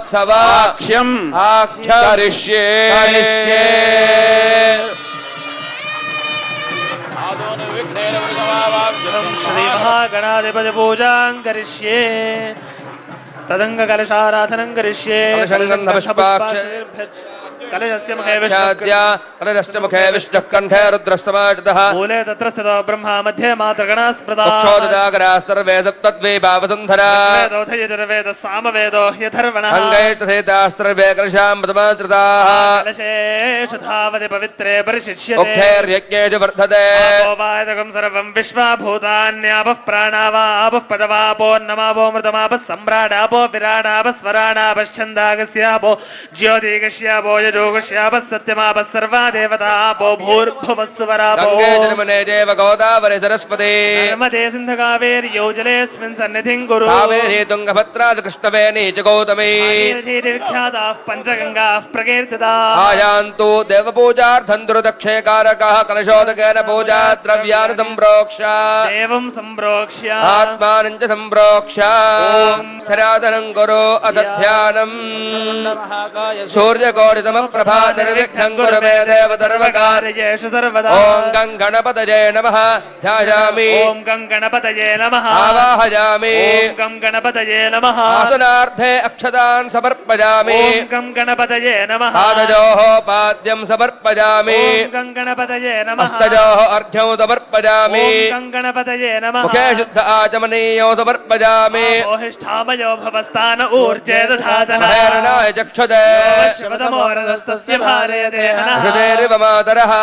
మహోత్సవాఖ్యం కరిష్యే శ్రీ మహాగణాధిపతి పూజాం కరిష్యే తదంగ కలశారాధనం కరిష్యే కలశస్య ముఖే విష్ణుః కంఠే రుద్రస్తమాజతః మూలే తత్ర స్థితో బ్రహ్మ మధ్యే మాతృగణా స్మృతా చక్షోదదాగరాः సర్వే సప్తద్వీపావసుంధరా వేద సామవేదో హ్యధర్వణః అంగైర్తథేతాస్త్రవే కలశామృతమాత్రితాः కలశేషు ధావతి పవిత్రే పరిశిష్యతే ఉక్తైర్యజ్ఞేషు వర్ధతే ఓపాయతకం సర్వం విశ్వాభూతాన్యాపః ప్రాణావాపః పదవాపోన్నమాపో మృతమాపः సమ్రాడాపో విరాడాపः స్వరాడాపశ్చందాగస్యాపో జ్యోతిగస్యాపో యోగస్యాపः సత్యమాపः సర్వా దేవతాపో భూర్భువస్సువరాపో గంగే జనమనే దేవ గోదావరి సరస్వతి నర్మదే సింధు కావేరి యోజలేస్మిన్ సన్నిధిం కురు కావేరీ తుంగభద్రాది కృష్ణవేణి చ గౌతమీ విఖ్యాతాః పంచగంగాః ప్రకీర్తితాః ఆయాంతు దేవపూజార్థం దుర్దక్షేకారకః కలశోదకేన పూజా ద్రవ్యాన్ని సంప్రోక్ష దేవం సంప్రోక్ష్య ఆత్మానం చ సంప్రోక్ష స్థిరాదనం కురు అథ ధ్యానం సూర్యకోటితమఃప్రభా నిర్విఘ్నం కురు మే దేవ సర్వకార్యేషు సర్వదా ఓం గం గణపతయే నమః ధ్యాయామి ఓం గం గణపతయే నమః ఆవాహయామి ఓం గం గణపతయే నమః ఆసనార్థే అక్షతాన్ సమర్పయామి ఓం గం గణపతయే నమః పాదయోః పాద్యం సమర్పయామి ఓం గం గణపతయే నమః హస్తయోః అర్ఘ్యం సమర్పయామి ఓం గం గణపతయే నమః ముఖే శుద్ధ ఆచమనీయం సమర్పయామి ఓహిష్ఠామయో భవస్థాన ఊర్జే దధాతన హేరణాయ చక్షుదే శివతమోరదస్తస్య భారయతే హనః హృదేరివ మాతరః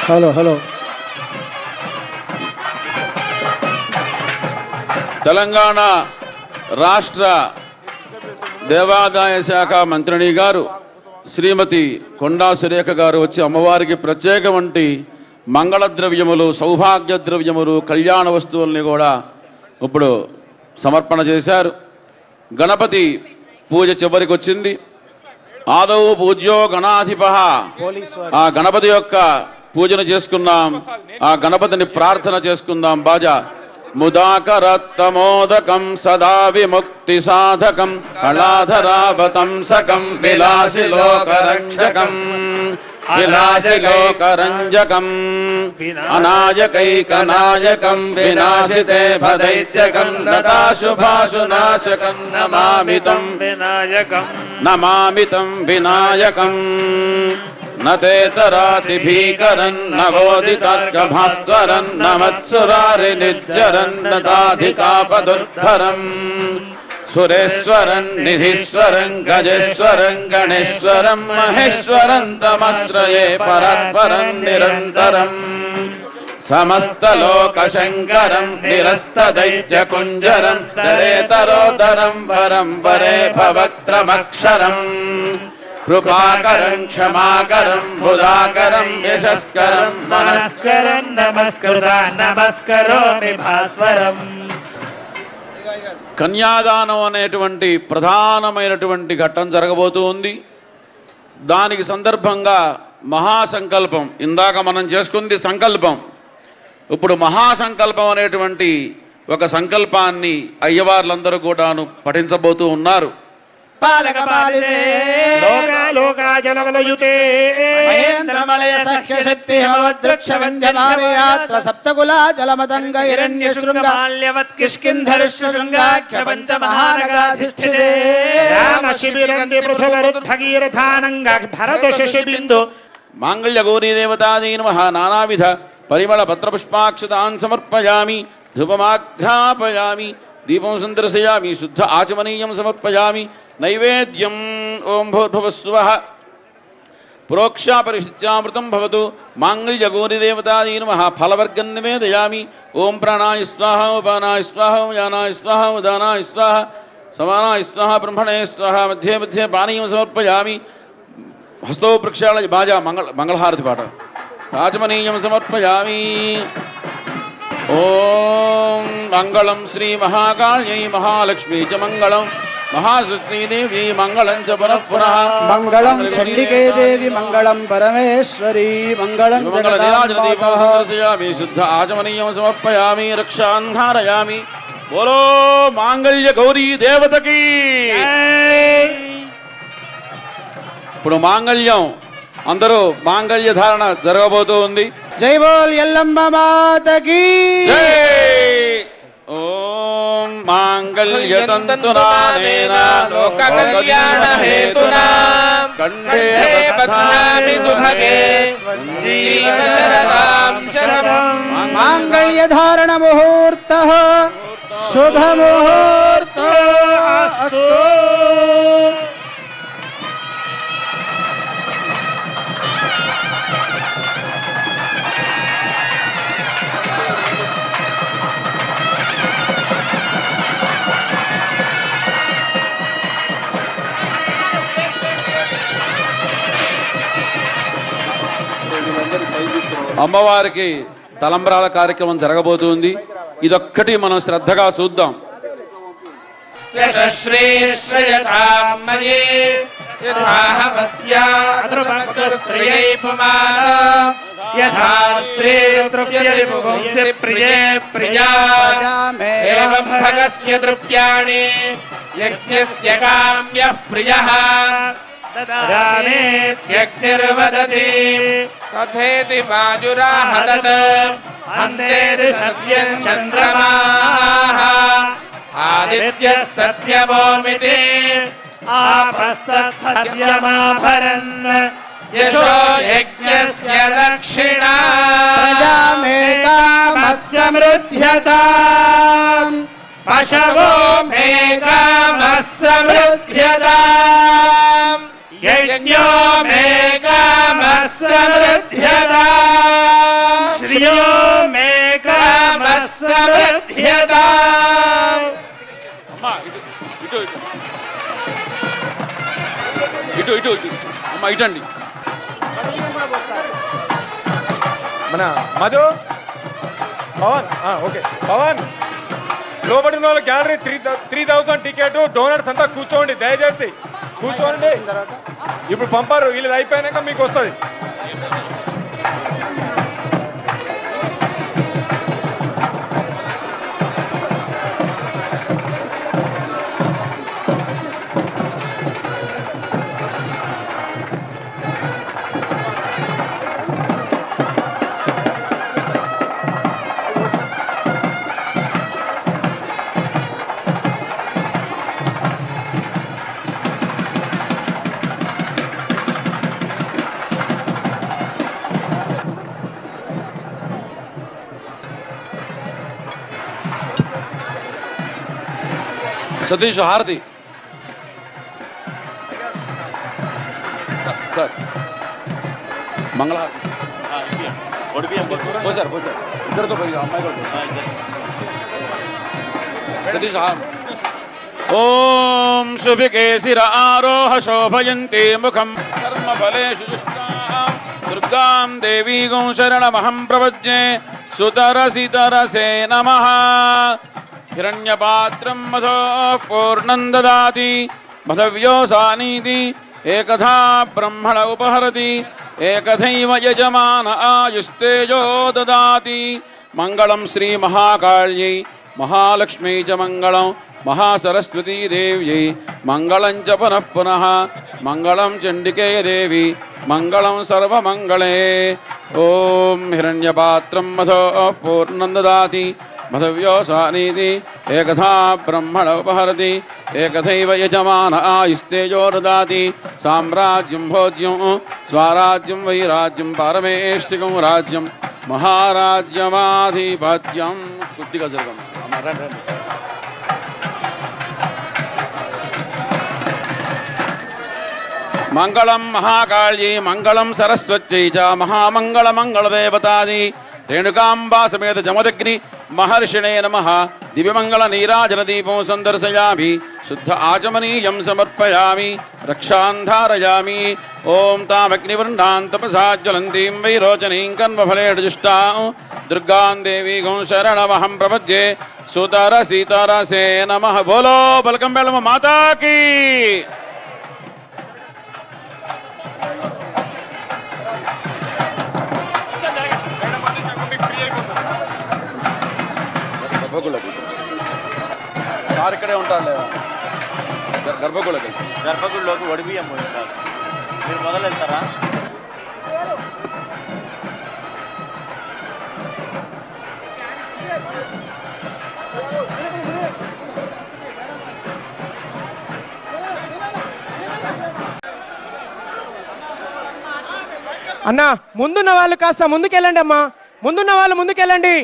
హలో తెలంగాణ రాష్ట్ర దేవాదాయ శాఖ మంత్రిని గారు శ్రీమతి కొండా సురేఖ గారు వచ్చి అమ్మవారికి ప్రత్యేకమంటి మంగళ ద్రవ్యములు సౌభాగ్య ద్రవ్యములు కళ్యాణ వస్తువుల్ని కూడా ఇప్పుడు సమర్పణ చేశారు. గణపతి పూజ చివరికి వచ్చింది. ఆదౌ పూజ్యో గణాధిప, ఆ గణపతి యొక్క పూజను చేసుకుందాం, ఆ గణపతిని ప్రార్థన చేసుకుందాం. బాజా ముదాకరత్తమోదకం సదా విముక్తి సాధకం కళాధరావతంసకం విలాసి లోకరంజకం విలాసి లోకరంజకం అనాయకైకనాయకం వినాశితే భదైత్యకం నటాశుభాశునాశకం నమామితం వినాయకం నమామితం వినాయకం నతేతరాతి భీకరన్ నవోదితర్గభాస్వరన్ నమత్సురారి నిర్జరన్ నతాధికాపదుర్ధరం సురేశ్వరం నిధీశ్వరం గజేశ్వరం గణేశ్వరం మహేశ్వరం తమశ్రయే పరస్పరం నిరంతరం సమస్తలోకశంకరం నిరస్తదైత్యకుంజరం దరేతరోదరం వరం వరే భవక్త్రమక్షరం కృపాకరం క్షమాకరం బుధాకరం యశస్కరం మనస్కరం నమస్కృత నమస్కరోమి భాస్వరం. కన్యాదానం అనేటువంటి ప్రధానమైనటువంటి ఘట్టం జరగబోతూ ఉంది. దానికి సందర్భంగా మహాసంకల్పం, ఇందాక మనం చేసుకుంది సంకల్పం, ఇప్పుడు మహాసంకల్పం అనేటువంటి ఒక సంకల్పాన్ని అయ్యవార్లందరూ కూడాను పఠించబోతూ ఉన్నారు. లోకాలోకాజలవలయుతే మహేంద్రమలయ సఖ్య శక్తి హమవద్రక్ష వంజమానయాత్ర సప్తకులా జలమతంగ హిరణ్యశృంగ మాల్యవత్ కిష్కింధరుశృంగాఖ్య పంచమహానగాధిష్ఠితే రామ శిబిరంది పృథువరుద్భగీరథానంగ భరత శశిబిందు మాంగళ్య గౌరీ దేవతాదీ నమః. నానావిధ పరిమళ పత్రపుష్పాక్షతాన్ సమర్పయామి, ధూపమాఘ్రాపయామి, దీపం సందర్శయామి, శుద్ధ ఆచమనీయం సమర్పయామి. నైవేద్యం ఓం భూర్భువస్సువః ప్రోక్షా పరిశుద్ధ్యామృతం భవతు. మాంగళ్య గౌరీ దేవతాదీ నమః. ఫలవర్గం నివేదయామి. ఓం ప్రాణాయ స్వాహ, ఉపానాయ స్వాహ, యానాయ స్వాహ, ఉదానాయ స్వాహ, సమానాయ స్వాహ, బ్రహ్మణే స్వాహ. మధ్యే మధ్యే పానీయం సమర్పయామి. హస్తో ప్రక్షాళయ బాజా మంగళహారతి పాట. ఆచమనీయం సమర్పయామి. ఓం మంగళం శ్రీ మహాకాళ్యై మహాలక్ష్మీ చ మంగళం మహాసృష్టి దేవి మంగళం చ పునః పునః మంగళం చండికే దేవి మంగళం పరమేశ్వరీ మంగళం జగదామి శుద్ధ ఆచమనీయం సమర్పయామి రక్షాన్ ధారయామి. బోలో మాంగళ్య గౌరీ దేవతకి. ఇప్పుడు మాంగళ్యం అందరూ మాంగళ్య ధారణ జరగబోతూ ఉంది. జై బోల్ ఎల్లమ్మ మాతకి. ఓం మాంగళ్య తంతునా లోక కళ్యాణ హేతునా కంఠే బధ్నామి శుభగే జీవశరదాం శరదం. మాంగళ్య ధారణ ముహూర్త శుభ ముహూర్త అస్తు. అమ్మవారికి తలంబ్రాల కార్యక్రమం జరగబోతుంది. ఇదొక్కటి మనం శ్రద్ధగా చూద్దాం. ద్రవ్యాణి యజ్ఞస్య కామ్యః ప్రియః త్యక్తిర్వదతి కథేతి మాజురాహదత్ అంతేతి సత్యం చంద్రమాః ఆదిత్యః సత్యమోమితి ఆపస్తత్సత్యమాభరన్ యశో యజ్ఞస్య దక్షిణా ప్రజామేకామస్సమృధ్యతాం పశవో మే కామః సమృధ్యతాం యజ్ఞో మే కామః సమృధ్యతాం శ్రియో మే కామః సమృధ్యతాం. అమ్మా ఇటు ఇటు ఇటు ఇటు ఇటు అమ్మా ఇటండి. మన మధు పవన్ ఓకే పవన్ లోపలి ఉన్న గ్యాలరీ 3000 టికెట్ డోనర్స్ అంతా కూర్చోండి, దయచేసి కూర్చోండి. ఇప్పుడు పంపారు, వీళ్ళు అయిపోయాక మీకు వస్తుంది. సతీష్ హారతి సార్ మంగళహారతి పోసారు ఇద్దరితో పోయి అమ్మాయి కూడా సతీష్ ఓం శుభికే శిర ఆరోహ శోభయంతే ముఖం కర్మ ఫలేషు దుర్గాం దేవీగం శరణమహం ప్రపద్యే సుతరసితరసే నమః. హిరణ్యపాత్రం మధో పూర్ణం దదాతి మధవ్యోసానీతి ఏకథా బ్రహ్మణ ఉపహరతి ఏకథైవ యజమాన ఆయుస్తేజో దదాతి. మంగళం శ్రీ మహాకాళ్యై మహాలక్ష్మీ చ మంగళం మహాసరస్వతీ దేవ్యై మంగళం చ పునః పునః. మంగళం చండికే దేవి మంగళం సర్వమంగళే. ఓం హిరణ్యపాత్రం మధో పూర్ణం దదాతి మధవ్యోసానీతి ఏకథా బ్రహ్మణ ఉపహరతి ఏకథైవ యజమాన ఆయుస్తేజో దదాతి. సామ్రాజ్యం భోజ్యం స్వరాజ్యం వైరాజ్యం పారమేష్టికం రాజ్యం మహారాజ్యమాధిపత్యం. కొద్దిగా జరగం. మంగళం మహాకాళ్యై మంగళం సరస్వత్యై చ మహామంగళ మంగళదేవతాది రేణుకాంబా సమేత జమదగ్ని మహర్షిణే నమః. దివ్యమంగళ నీరాజన దీపం సందర్శయామి శుద్ధ ఆచమనీయం సమర్పయామి రక్షాన్ ధారయామి. ఓం తామగ్నివర్ణాం తపసా జ్వలంతీం వైరోచనీం కర్మఫలేన జుష్టాం దుర్గాం దేవి గౌ శరణమహం ప్రపద్యే సూతార సీతారాసే నమః. బోలో బలకం బెల్లమ్మ మాతాకి. సార్ ఇక్కడే ఉంటారు లేదా గర్భగుడిలోకి ఒడిబియ్యం పోయింటారు. మీరు మొదలు వెళ్తారా? అన్నా ముందున్న వాళ్ళు కాస్త ముందుకెళ్ళండి అమ్మా, ముందున్న వాళ్ళు ముందుకెళ్ళండి.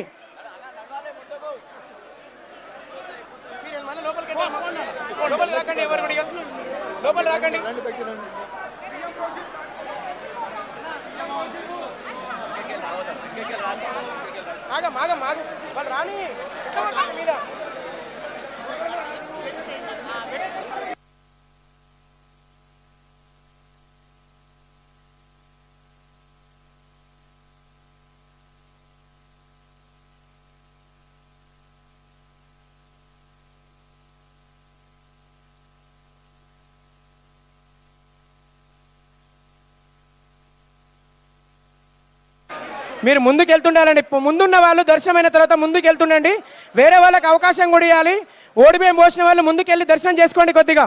మీరు ముందుకెళ్తుండాలండి. ముందున్న వాళ్ళు దర్శనమైన తర్వాత ముందుకెళ్తుండండి. వేరే వాళ్ళకి అవకాశం కూడా ఇవ్వాలి. ఓడిపోయి మోసిన వాళ్ళు ముందుకెళ్ళి దర్శనం చేసుకోండి కొద్దిగా.